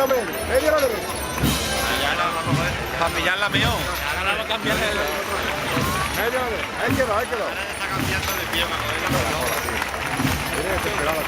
medio a la derecha. Para pillar la mío. Ahora vamos a cambiar el... Medio a la derecha. Ahí quedó, ahí quedó. Ahora está cambiando de pie para coger la pelota. Tiene desesperado.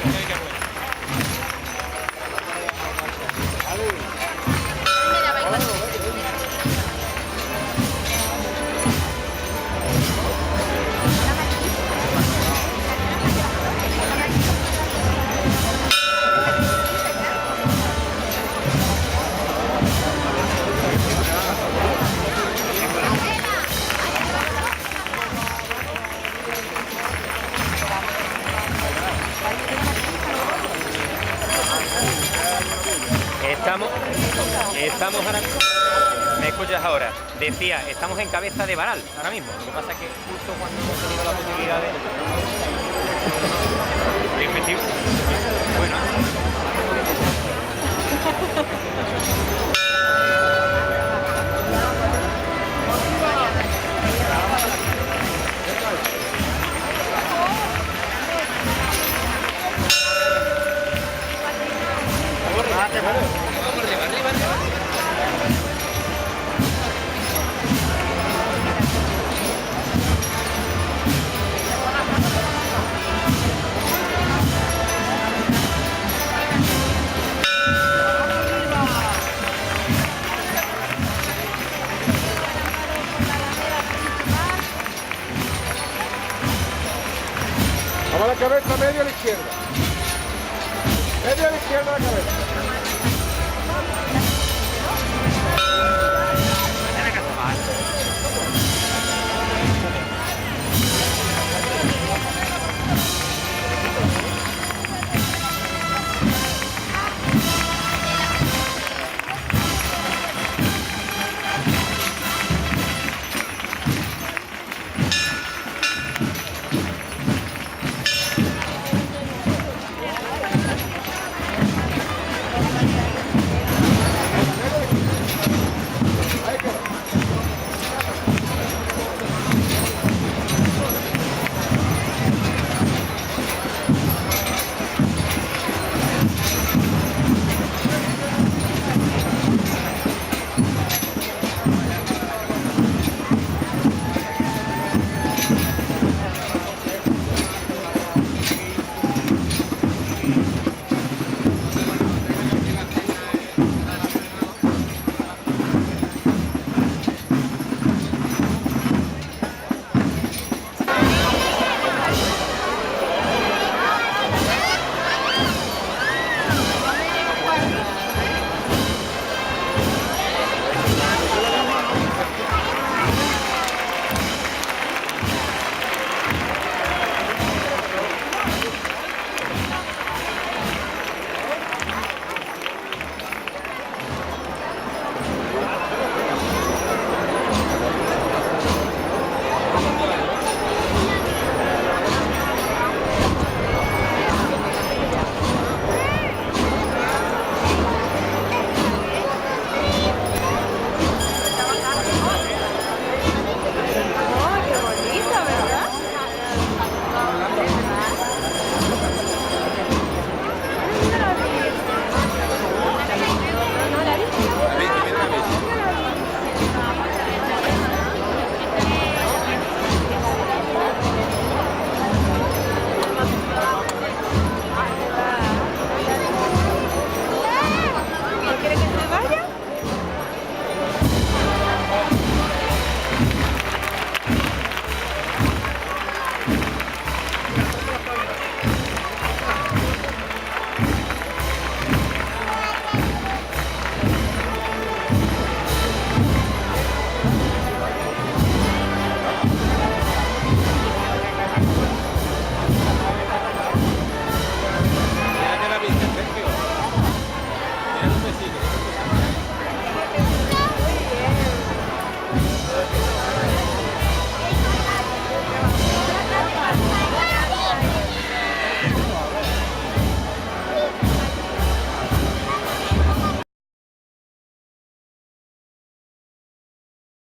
Estamos ahora... ¿Me escuchas ahora? Decía, estamos en cabeza de varal ahora mismo. Lo que pasa es que justo cuando hemos tenido la posibilidad de efectivo. Bueno. Vamos a la cabeza, medio a la izquierda. Medio a la izquierda la cabeza.